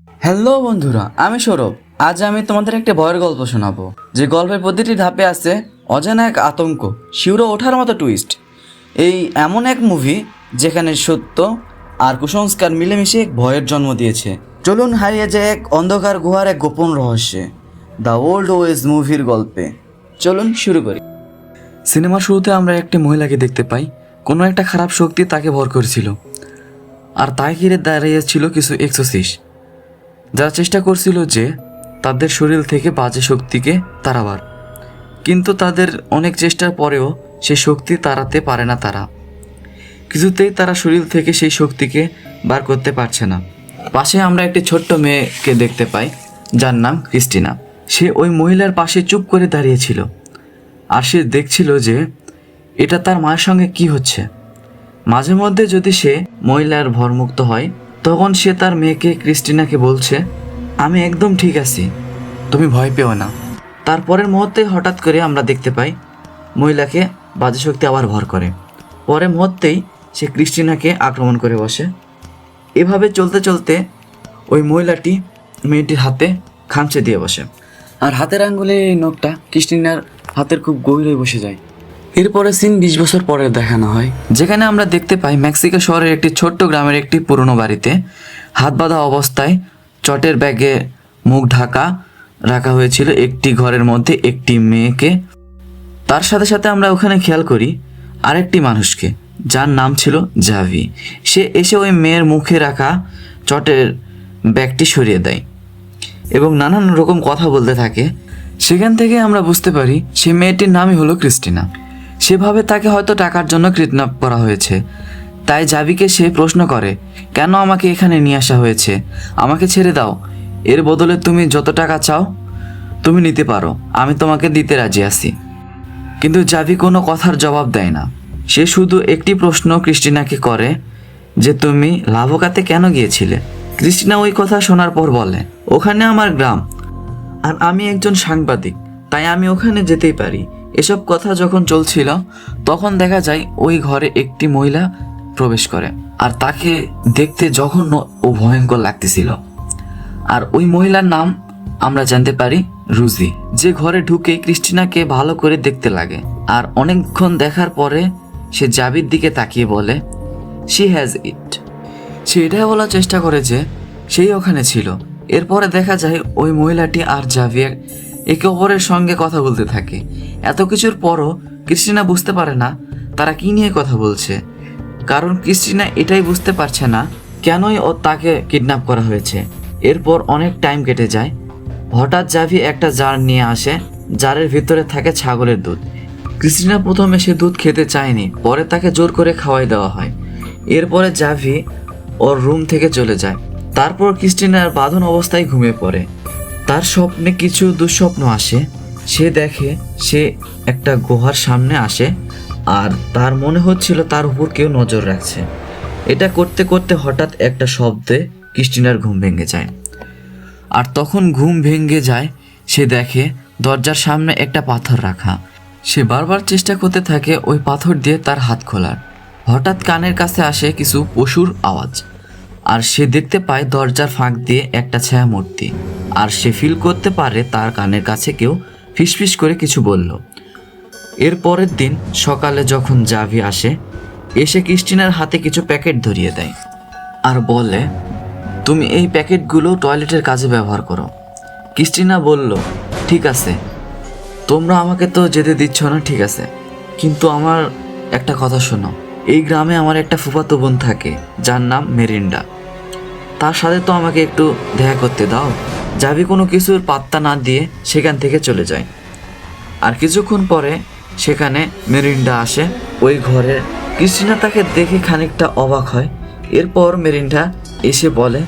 Hello বন্ধুরা, আমি সৌরভ। আজ আমি তোমাদের একটা ভয়ের গল্প শোনাবো, যে গল্পের প্রতিটি ধাপে আছে অজানা এক আতঙ্ক, শিউরে ওঠার মতো টুইস্ট। এই এমন এক মুভি যেখানে সত্য আর কুসংস্কার মিলেমিশে এক ভয়ের জন্ম দিয়েছে। চলুন হারিয়ে যায় এক অন্ধকার গুহার এক গোপন রহস্যে, দ্য ওল্ড ওয়েজ মুভির গল্পে। চলুন শুরু করি। সিনেমার শুরুতে আমরা একটি মহিলাকে দেখতে পাই। কোনো একটা খারাপ শক্তি তাকে ভর করেছিল, আর তাই ঘিরে দাঁড়িয়েছিল কিছু এক্সোসিস্ট, যারা চেষ্টা করছিল যে তাদের শরীর থেকে বাজে শক্তিকে তাড়াবার। কিন্তু তাদের অনেক চেষ্টার পরেও সেই শক্তি তাড়াতে পারে না তারা। কিছুতেই তারা শরীর থেকে সেই শক্তিকে বার করতে পারছে না। পাশে আমরা একটি ছোট্ট মেয়েকে দেখতে পাই, যার নাম ক্রিস্টিনা। সে ওই মহিলার পাশে চুপ করে দাঁড়িয়েছিল, আর সে দেখছিল যে এটা তার মায়ের সঙ্গে কি হচ্ছে। মাঝে মধ্যে যদি সে মহিলার ভরমুক্ত হয়, তখন সে তার মেয়েকে ক্রিস্টিনাকে বলছে, আমি একদম ঠিক আছি, তুমি ভয় পেও না। তারপরের মুহূর্তে হঠাৎ করে আমরা দেখতে পাই মহিলাকে বাজে শক্তি আবার ভর করে। পরের মুহূর্তেই সে ক্রিস্টিনাকে আক্রমণ করে বসে। এভাবে চলতে চলতে ওই মহিলাটি মেয়েটির হাতে খামচে দিয়ে বসে, আর হাতের আঙ্গুলে এই নখটা ক্রিস্টিনার হাতের খুব গভীরে বসে যায়। এরপরে সিন 20 বছর পরে দেখানো হয়, যেখানে আমরা দেখতে পাই মেক্সিকো শহরের একটি ছোট্ট গ্রামের একটি পুরনো বাড়িতে হাত বাঁধা অবস্থায় চটের ব্যাগে মুখ ঢাকা রাখা হয়েছিল একটি ঘরের মধ্যে একটি মেয়েকে। তার সাথে সাথে আমরা ওখানে খেয়াল করি আরেকটি মানুষকে, যার নাম ছিল জাভি। সে এসে ওই মেয়ের মুখে রাখা চটের ব্যাগটি সরিয়ে দেয় এবং নানান রকম কথা বলতে থাকে। সেখান থেকে আমরা বুঝতে পারি সে মেয়েটির নামই হলো ক্রিস্টিনা। সেভাবে তাকে হয়তো টাকার জন্য কিডন্যাপ করা হয়েছে। তাই জাভিকে সে প্রশ্ন করে, কেন আমাকে এখানে নিয়ে আসা হয়েছে? আমাকে ছেড়ে দাও, এর বদলে তুমি যত টাকা চাও তুমি নিতে পারো, আমি তোমাকে দিতে রাজি আছি। কিন্তু জাভি কোনো কথার জবাব দেয় না। সে শুধু একটি প্রশ্ন ক্রিস্টিনাকে করে, যে তুমি লাভোকাতে কেন গিয়েছিলে? ক্রিস্টিনা ওই কথা শোনার পর বলে, ওখানে আমার গ্রাম, আর আমি একজন সাংবাদিক, তাই আমি ওখানে যেতেই পারি। এসব কথা যখন চলছিল, তখন দেখা যায় ওই ঘরে একটি মহিলা প্রবেশ করে, আর তাকে দেখতে জঘন্য ও ভয়ঙ্কর লাগতেছিল। আর ওই মহিলার নাম আমরা জানতে পারি রুজি, যে ঘরে ঢুকে ক্রিস্টিনাকে ভালো করে দেখতে লাগে। আর অনেকক্ষণ দেখার পরে সে জাভির দিকে তাকিয়ে বলে, শি হ্যাজ ইট। সে এটাই বলার চেষ্টা করে যে সেই ওখানে ছিল। এরপরে দেখা যায় ওই মহিলাটি আর জাভি একে অপরের সঙ্গে কথা বলতে থাকে। এত কিছুর পরও ক্রিস্টিনা বুঝতে পারে না তারা কি নিয়ে কথা বলছে, কারণ ক্রিস্টিনা এটাই বুঝতে পারছে না কেনই তাকে কিডন্যাপ করা হয়েছে। এরপর অনেক টাইম কেটে যায়। হঠাৎ জাভি একটা জার নিয়ে আসে, জারের ভিতরে থাকে ছাগলের দুধ। ক্রিস্টিনা প্রথমে সে দুধ খেতে চায়নি, পরে তাকে জোর করে খাওয়াই দেওয়া হয়। এরপরে জাভি ওর রুম থেকে চলে যায়। তারপর ক্রিস্টিনার বাঁধন অবস্থায় ঘুমিয়ে পড়ে। তার স্বপ্নে কিছু দুঃস্বপ্ন আসে। সে দেখে সে একটা গুহার সামনে আসে, আর তার মনে হচ্ছিল তার উপর কেউ নজর রাখছে। এটা করতে করতে হঠাৎ একটা শব্দে ক্রিস্টিনার ঘুম ভেঙে যায়। আর তখন ঘুম ভেঙে যায়, সে দেখে দরজার সামনে একটা পাথর রাখা। সে বারবার চেষ্টা করতে থাকে ওই পাথর দিয়ে তার হাত খোলার। হঠাৎ কানের কাছে আসে কিছু পশুর আওয়াজ, আর সে দেখতে পায় দরজার ফাঁক দিয়ে একটা ছায়া মূর্তি। আর সে ফিল করতে পারে তার কানের কাছে কেউ ফিসফিস করে কিছু বলল। এর পরের দিন সকালে যখন জাভি আসে, এসে ক্রিস্টিনার হাতে কিছু প্যাকেট ধরিয়ে দেয় আর বলে, তুমি এই প্যাকেটগুলো টয়লেটের কাজে ব্যবহার করো। ক্রিস্টিনা বলল, ঠিক আছে, তোমরা আমাকে তো যেতে দিচ্ছ না, ঠিক আছে, কিন্তু আমার একটা কথা শোনো। এই গ্রামে আমার একটা ফুফাতো বোন থাকে, যার নাম মেরিন্ডা। তার সাথে তো আমাকে একটু দেখা করতে দাও। জাভি কোনো কিছুর পাত্তা না দিয়ে সেখান থেকে চলে যায়। আর কিছুক্ষণ পরে সেখানে মেরিন্ডা আসে ওই ঘরে। ক্রিস্টিনা তাকে দেখে খানিকটা অবাক হয়। এরপর মেরিন্ডা এসে বলে,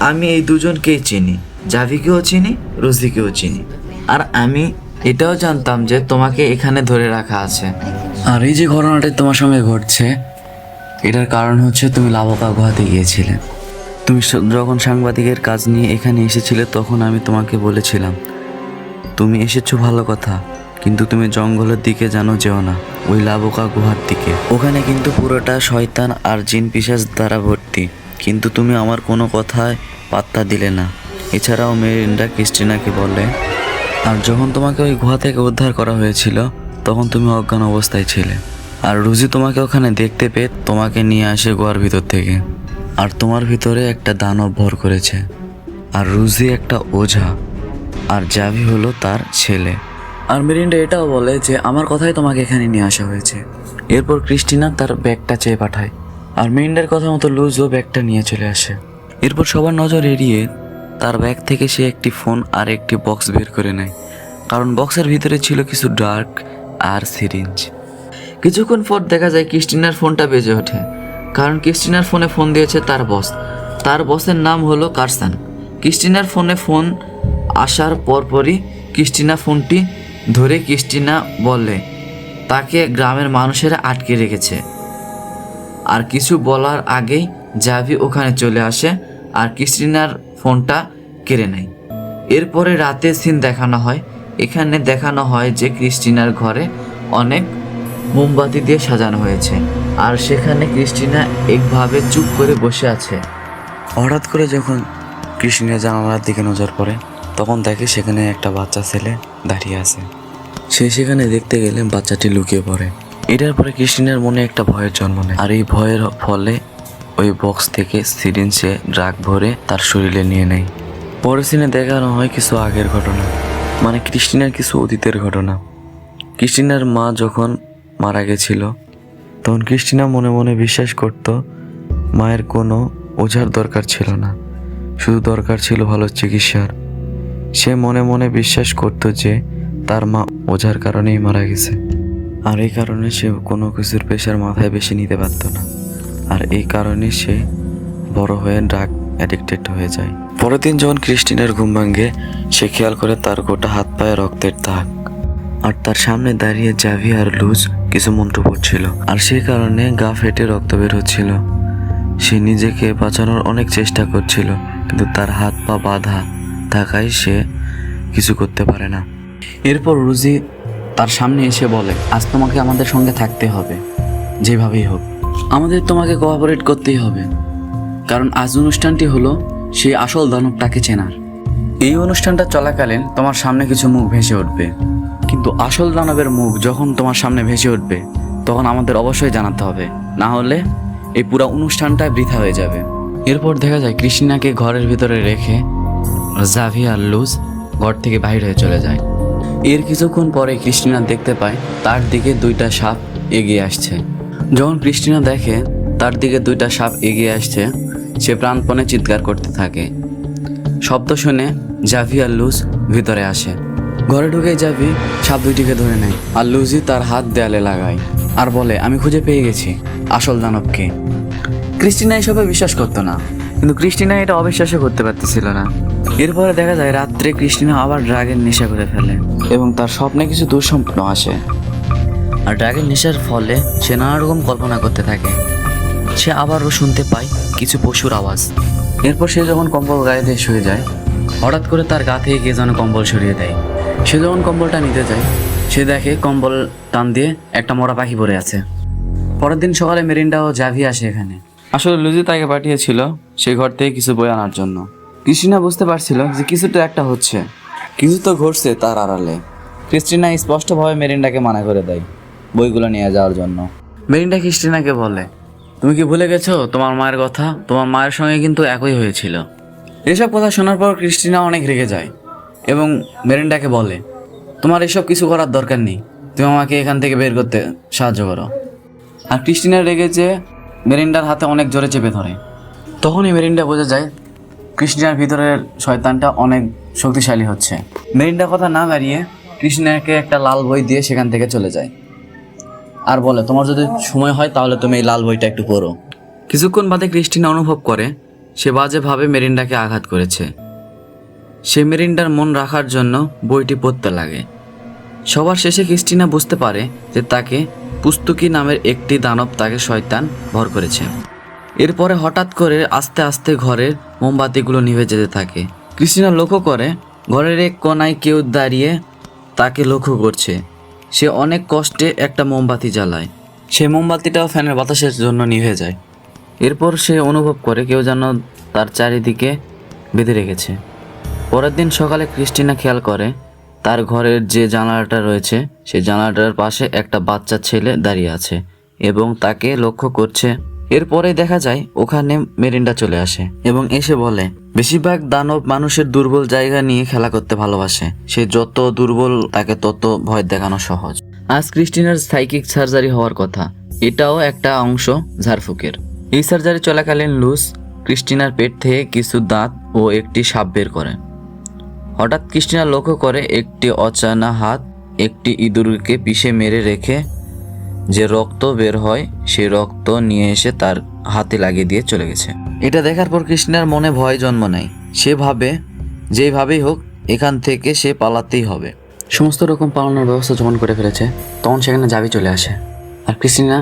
আমি এই দুজনকেই চিনি, জাভিকেও চিনি, রোজিকেও চিনি, আর আমি এটাও জানতাম যে তোমাকে এখানে ধরে রাখা আছে। আর এই যে ঘটনাটা তোমার সঙ্গে ঘটছে, এটার কারণ হচ্ছে তুমি লাভোকা গুহাতে গিয়েছিলে। তুমি যখন সাংবাদিকের কাজ নিয়ে এখানে এসেছিলে, তখন আমি তোমাকে বলেছিলাম, তুমি এসেছো ভালো কথা, কিন্তু তুমি জঙ্গলের দিকে যেও না, ওই লাভোকা গুহার দিকে। ওখানে কিন্তু পুরোটা শয়তান আর জিন পিশাচ দ্বারা ভর্তি। কিন্তু তুমি আমার কোনো কথায় পাত্তা দিলে না। এছাড়াও মেরিন্ডা ক্রিস্টিনাকে বলে, আর যখন তোমাকে ওই গুহা থেকে উদ্ধার করা হয়েছিল তখন তুমি অজ্ঞান অবস্থায় ছিলে। আর রুজি তোমাকে ওখানে দেখতে পেয়ে তোমাকে নিয়ে আসে গুহার ভিতর থেকে। আর তোমার ভিতরে একটা দানব ভর করেছে। আর রুজি একটা ওঝা, আর জাভি হলো তার ছেলে। আর মেরিন্ডা এটাও বলে যে আমার কথাই তোমাকে এখানে নিয়ে আসা হয়েছে। এরপর ক্রিস্টিনা তার ব্যাগটা চেয়ে পাঠায়, আর মেরিন্ডার কথা মতো লুজও ব্যাগটা নিয়ে চলে আসে। এরপর সবার নজর এড়িয়ে তার ব্যাগ থেকে সে একটি ফোন আর একটি বক্স বের করে নেয়, কারণ বক্সের ভিতরে ছিল কিছু ডার্ক আর সিরিঞ্জ। কিছুক্ষণ পর দেখা যায় ক্রিস্টিনার ফোনটা বেজে ওঠে, কারণ ক্রিস্টিনার ফোনে ফোন দিয়েছে তার বস। তার বসের নাম হলো কারসান। ক্রিস্টিনার ফোনে ফোন আসার পরপরই ক্রিস্টিনা ফোনটি ধরে ক্রিস্টিনা বলে তাকে গ্রামের মানুষেরা আটকে রেখেছে। আর কিছু বলার আগেই জাভি ওখানে চলে আসে আর ক্রিস্টিনার ফোনটা কেড়ে নেয়। এরপরে রাতে সিন দেখানো হয়। এখানে দেখানো হয় যে ক্রিস্টিনার ঘরে অনেক মোমবাতি দিয়ে সাজানো হয়েছে, আর সেখানে ক্রিস্টিনা একভাবে চুপ করে বসে আছে। হঠাৎ করে যখন ক্রিস্টিনা জানালার দিকে নজর পড়ে তখন দেখে সেখানে একটা বাচ্চা ছেলে দাঁড়িয়ে আছে। সে সেখানে দেখতে গেলে বাচ্চাটি লুকিয়ে পড়ে। এটার পরে ক্রিস্টিনার মনে একটা ভয়ের জন্ম নেয়, আর এই ভয়ের ফলে ওই বক্স থেকে সিরিঞ্জে ড্রাগ ভরে তার শরীরে নিয়ে নেয়। পরের সিনে দেখানো হয় কিছু আগের ঘটনা, মানে ক্রিস্টিনার কিছু অতীতের ঘটনা। ক্রিস্টিনার মা যখন মারা গেছিল তখন ক্রিস্টিনা মনে মনে বিশ্বাস করত মায়ের কোনো ওঝার দরকার ছিল না, শুধু দরকার ছিল ভালো চিকিৎসার। সে মনে মনে বিশ্বাস করত যে তার মা ওঝার কারণেই মারা গেছে, আর এই কারণে সে কোনো কিছুর প্রেশার মাথায় বেশি নিতে পারত না। আর এই কারণে সে বড় হয়ে ড্রাগ অ্যাডিক্টেড হয়ে যায়। পরের দিন যখন ক্রিস্টিনার ঘুম ভাঙে সে খেয়াল করে তার গোটা হাত পায়ে রক্তের দাগ, আর তার সামনে দাঁড়িয়ে জাভি আর লুজ কিছু মন্ত্র পড়ছিল, আর সেই কারণে গা ফেটে রক্ত বের হচ্ছিল। সে নিজেকে বাঁচানোর অনেক চেষ্টা করছিল, কিন্তু তার হাত পা বাঁধা থাকায় সে কিছু করতে পারে না। এরপর রুজি তার সামনে এসে বলে, আজ তোমাকে আমাদের সঙ্গে থাকতে হবে, যেভাবেই হোক আমাদের তোমাকে কোঅপারেট করতেই হবে, কারণ আজ অনুষ্ঠানটি হলো সেই আসল দানবটাকে চেনার। এই অনুষ্ঠানটা চলাকালীন তোমার সামনে কিছু মুখ ভেসে উঠবে, কিন্তু আসল দানবের মুখ যখন তোমার সামনে ভেসে উঠবে তখন আমাদের অবশ্যই জানাতে হবে, না হলে এই পুরো অনুষ্ঠানটা বৃথা হয়ে যাবে। এরপর দেখা যায় ক্রিস্টিনাকে ঘরের ভিতরে রেখে জাভি আর লুজ ঘর থেকে বাইরে হয়ে চলে যায়। এর কিছুক্ষণ পরে ক্রিস্টিনা দেখতে পায় তার দিকে দুইটা সাপ এগিয়ে আসছে। যখন ক্রিস্টিনা দেখে তার দিকে দুইটা সাপ এগিয়ে আসছে, সে প্রাণপণে চিৎকার করতে থাকে। শব্দ শুনে জাভি আর লুজ ভিতরে আসে। ঘরে ঢুকে জাভি সাপ দুইটিকে ধরে নেয়, আর লুজি তার হাত দেয়ালে লাগায় আর বলে, আমি খুঁজে পেয়ে গেছি আসল দানবকে। ক্রিস্টিনা এসবে বিশ্বাস করতো না, কিন্তু ক্রিস্টিনা এটা অবিশ্বাসও করতে পারতেছিল না। এরপরে দেখা যায় রাত্রে ক্রিস্টিনা আবার ড্রাগের নেশা করে ফেলে এবং তার স্বপ্নে কিছু দুঃস্বপ্ন আসে। আর ড্রাগের নেশার ফলে সে নানা রকম কল্পনা করতে থাকে। সে আবারও শুনতে পায় কিছু পশুর আওয়াজ। এরপর সে যখন কম্বল গায়ে দিয়ে শুয়ে যায়, হঠাৎ করে তার গা থেকে কে যেন কম্বল সরিয়ে দেয়। সে যখন কম্বলটা নিতে যায় সে দেখে কম্বল টান দিয়ে একটা মরা পাখি পড়ে আছে। পরের দিন সকালে মেরিন্ডা ও জাভি আসে এখানে। আসলে লুজি তাকে পাঠিয়েছিল সেই ঘর থেকে কিছু বই আনার জন্য। ক্রিস্টিনা বুঝতে পারছিল যে কিছু তো একটা হচ্ছে, কিছু তো ঘটছে তার আড়ালে। ক্রিস্টিনা স্পষ্টভাবে মেরিন্ডাকে মানা করে দেয় বইগুলো নিয়ে যাওয়ার জন্য। মেরিন্ডা ক্রিস্টিনাকে বলে, তুমি কি ভুলে গেছো তোমার মায়ের কথা? তোমার মায়ের সঙ্গে কিন্তু একই হয়েছিল। এসব কথা শোনার পর ক্রিস্টিনা অনেক রেগে যায় এবং মেরিন্ডাকে বলে, তোমার এসব কিছু করার দরকার নেই, তুমি আমাকে এখান থেকে বের করতে সাহায্য করো। আর ক্রিস্টিনা রেগে যে মেরিন্ডার হাতে অনেক জোরে চেপে ধরে। তখনই মেরিন্ডা বোঝা যায় ক্রিস্টিনার ভিতরের শয়তানটা অনেক শক্তিশালী হচ্ছে। মেরিন্ডা কথা না বাড়িয়ে ক্রিস্টিনাকে একটা লাল বই দিয়ে সেখান থেকে চলে যায় আর বলে, তোমার যদি সময় হয় তাহলে তুমি এই লাল বইটা একটু পড়ো। কিছুক্ষণ বাদে ক্রিস্টিনা অনুভব করে সে বাজেভাবে মেরিন্ডাকে আঘাত করেছে। সে মেরিন্ডার মন রাখার জন্য বইটি পড়তে লাগে। সবার শেষে ক্রিস্টিনা বুঝতে পারে যে তাকে পুস্তুকি নামের একটি দানব তাকে শয়তান ভর করেছে। এরপরে হঠাৎ করে আস্তে আস্তে ঘরের মোমবাতিগুলো নিভে যেতে থাকে। ক্রিস্টিনা লক্ষ্য করে ঘরের এক কোনায় কেউ দাঁড়িয়ে তাকে লক্ষ্য করছে। সে অনেক কষ্টে একটা মোমবাতি জ্বালায়। সে মোমবাতিটাও ফ্যানের বাতাসের জন্য নিভে যায়। এরপর সে অনুভব করে কেউ যেন তার চারিদিকে বেঁধে রেখেছে। পরের দিন সকালে ক্রিস্টিনা খেয়াল করে তার ঘরের যে জানালাটা রয়েছে সেই জানালাটার পাশে একটা বাচ্চা ছেলে দাঁড়িয়ে আছে এবং তাকে লক্ষ্য করছে। এরপরে দেখা যায় ওখানে মেরিন্ডা চলে আসে এবং এসে বলে, বেশিরভাগ দানব মানুষের দুর্বল জায়গা নিয়ে খেলা করতে ভালোবাসে। সে যত দুর্বল তাকে তত ভয় দেখানো সহজ। আজ ক্রিস্টিনার সাইকিক সার্জারি হওয়ার কথা, এটাও একটা অংশ ঝাড়ফুঁকের। এই সার্জারি চলাকালীন লুস ক্রিস্টিনার পেট থেকে কিছু দাঁত ও একটি সাপ বের করে। হঠাৎ ক্রিস্টিনা লক্ষ্য করে একটি অচেনা হাত একটি ইঁদুরকে পিষে মেরে রেখে যে রক্ত বের হয় সেই রক্ত নিয়ে এসে তার হাতে লাগিয়ে দিয়ে চলে গেছে। এটা দেখার পর ক্রিস্টিনার মনে ভয় জন্ম নেয়। সে ভাবে যেইভাবেই হোক এখান থেকে সে পালাতেই হবে। সমস্ত রকম পালানোর ব্যবস্থা যখন করে ফেলেছে তখন সেখানে জাবি চলে আসে আর ক্রিস্টিনা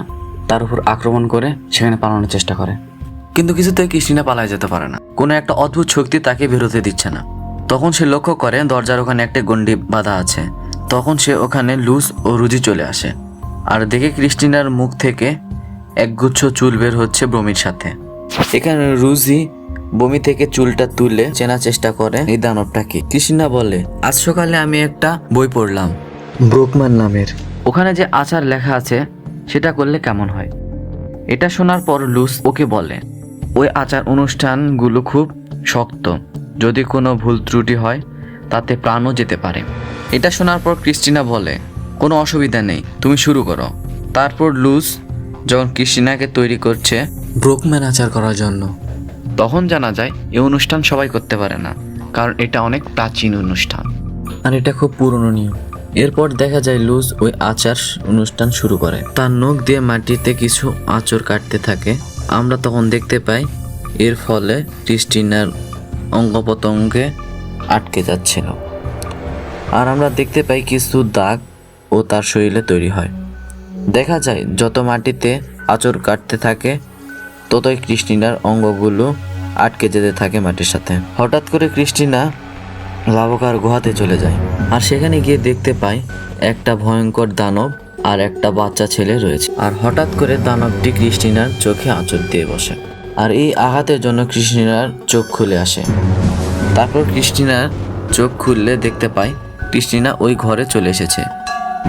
তার উপর আক্রমণ করে সেখানে পালানোর চেষ্টা করে, কিন্তু কিছুতেই ক্রিস্টিনা পালায় যেতে পারে না। কোনো একটা অদ্ভুত শক্তি তাকে বেরোতে দিচ্ছে না। তখন সে লক্ষ্য করে দরজার ওখানে একটা গণ্ডি বাঁধা আছে। তখন সে ওখানে লুস ও রুজি চলে আসে আর দেখে ক্রিস্টিনার মুখ থেকে একগুচ্ছ চুল বের হচ্ছে বমির সাথে। এখানে রুজি বমি থেকে চুলটা তুলে চেনার চেষ্টা করে এই দানবটা কি। ক্রিস্টিনা বলে, আজ সকালে আমি একটা বই পড়লাম ব্রুকম্যান নামের, ওখানে যে আচার লেখা আছে সেটা করলে কেমন হয়। এটা শোনার পর লুস ওকে বলে, ওই আচার অনুষ্ঠানগুলো খুব শক্ত, যদি কোনো ভুল ত্রুটি হয় তাতে প্রাণও যেতে পারে। এটা শোনার পর ক্রিস্টিনা বলে, কোনো অসুবিধা নেই, তুমি শুরু করো। তারপর লুস যখন ক্রিস্টিনাকে তৈরি করছে ব্রুকম্যান আচার করার জন্য, তখন জানা যায় এই অনুষ্ঠান সবাই করতে পারে না, কারণ এটা অনেক প্রাচীন অনুষ্ঠান আর এটা খুব পুরনো নিয়ম। এরপর দেখা যায় লুস ওই আচার অনুষ্ঠান শুরু করে, তার নখ দিয়ে মাটিতে কিছু আঁচড় কাটতে থাকে। আমরা তখন দেখতে পাই এর ফলে ক্রিস্টিনার অঙ্গ প্রত্যঙ্গে আটকে যাচ্ছিল আর আমরা দেখতে পাই কিছু দাগ ও তার শরীরে তৈরি হয়। দেখা যায় যত মাটিতে আঁচড় কাটতে থাকে ততই ক্রিস্টিনার অঙ্গগুলো আটকে যেতে থাকে মাটির সাথে। হঠাৎ করে ক্রিস্টিনা লাবকার গুহাতে চলে যায় আর সেখানে গিয়ে দেখতে পায় একটা ভয়ঙ্কর দানব আর একটা বাচ্চা ছেলে রয়েছে। আর হঠাৎ করে দানবটি ক্রিস্টিনার চোখে আঁচড় দিয়ে বসে আর এই আঘাতের জন্য ক্রিস্টিনার চোখ খুলে আসে। তারপর ক্রিস্টিনার চোখ খুললে দেখতে পায় ক্রিস্টিনা ওই ঘরে চলে এসেছে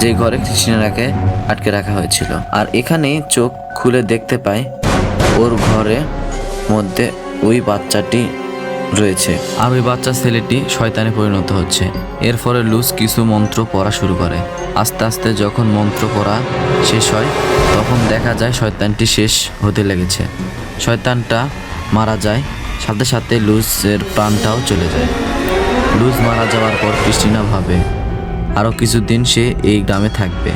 যে ঘরে ক্রিস্টিনাকে আটকে রাখা হয়েছিল। আর এখানে চোখ খুলে দেখতে পায় ওর ঘরের মধ্যে ওই বাচ্চাটি রয়েছে আর ওই বাচ্চা ছেলেটি শয়তানে পরিণত হচ্ছে। এর ফলে লুস কিছু মন্ত্র পড়া শুরু করে। আস্তে আস্তে যখন মন্ত্র পড়া শেষ হয় তখন দেখা যায় শয়তানটি শেষ হতে লেগেছে। শয়তানটা মারা যায়, সাথে সাথে লুসের প্রাণটাও চলে যায়। লুস মারা যাওয়ার পর ক্রিস্টিনা ভাবে আরও কিছুদিন সে এই গ্রামে থাকবে।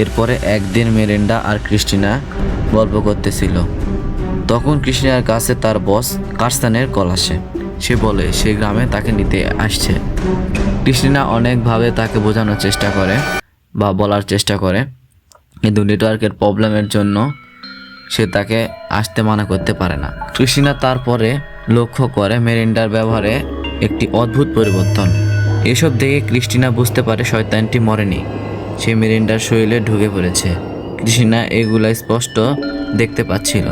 এরপরে একদিন মেরিন্ডা আর ক্রিস্টিনা গল্প করতেছিল, তখন ক্রিস্টিনার কাছে তার বস কার্সানের কল আসে। সে বলে সে গ্রামে তাকে নিতে আসছে। ক্রিস্টিনা অনেকভাবে তাকে বোঝানোর চেষ্টা করে বা বলার চেষ্টা করে, কিন্তু নেটওয়ার্কের প্রবলেমের জন্য সে তাকে আসতে মানা করতে পারে না। ক্রিস্টিনা তারপরে লক্ষ্য করে মেরিন্ডার ব্যবহারে একটি অদ্ভুত পরিবর্তন। এসব দেখে ক্রিস্টিনা বুঝতে পারে শয়তানটি মরেনি, সে মেরিন্ডার শরীরে ঢুকে পড়েছে। ক্রিস্টিনা এগুলা স্পষ্ট দেখতে পাচ্ছিল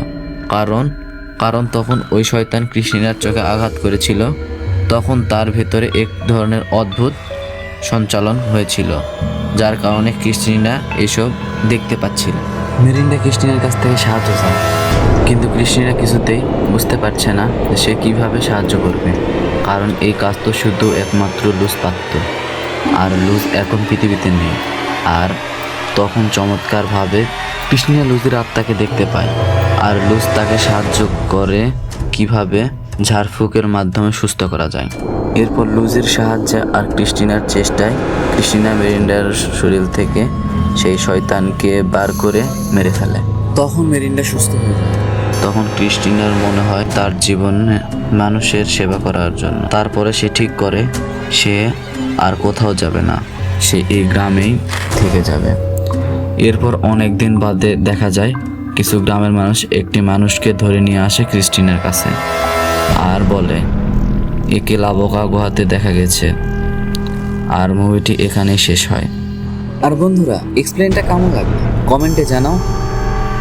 কারণ তখন ওই শয়তান ক্রিস্টিনার চোখে আঘাত করেছিল। তখন তার ভেতরে এক ধরনের অদ্ভুত সঞ্চালন হয়েছিল, যার কারণে ক্রিস্টিনা এসব দেখতে পাচ্ছিল। মেরিন্ডা ক্রিস্টিনার কাছ থেকে সাহায্য চায়, কিন্তু ক্রিস্টিনা কিছুতেই বুঝতে পারছে না যে সে কীভাবে সাহায্য করবে, কারণ এই কাজ তো শুধু একমাত্র লুস পারত আর লুস এখন পৃথিবীতে নেই। আর তখন চমৎকারভাবে ক্রিস্টিনা লুজের আত্মাকে দেখতে পায় আর লুজ তাকে সাহায্য করে কিভাবে ঝাড়ফুঁকের মাধ্যমে সুস্থ করা যায়। এরপর লুজের সাহায্যে আর ক্রিস্টিনার চেষ্টায় ক্রিস্টিনা মেরিন্ডার শরীর থেকে সেই শয়তানকে বার করে মেরে ফেলে। তখন মেরিন্ডা সুস্থ হয়ে যায়। তখন ক্রিস্টিনার মনে হয় তার জীবনে মানুষের সেবা করার জন্য। তারপরে সে ঠিক করে সে আর কোথাও যাবে না, সে এই গ্রামেই থেকে যাবে। এরপর অনেক দিন বাদে দেখা যায় কিছু গ্রামের মানুষ একটি মানুষকে ধরে নিয়ে আসে ক্রিস্টিনার কাছে আর বলে একে লাবকা গুহাতে দেখা গেছে। আর মুভিটি এখানেই শেষ হয়। আর বন্ধুরা, এক্সপ্লেনটা কেমন লাগলো কমেন্টে জানাও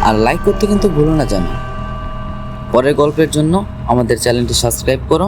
আর লাইক করতে কিন্তু ভুলো না জানো। পরের গল্পের জন্য আমাদের চ্যানেলটি সাবস্ক্রাইব করো।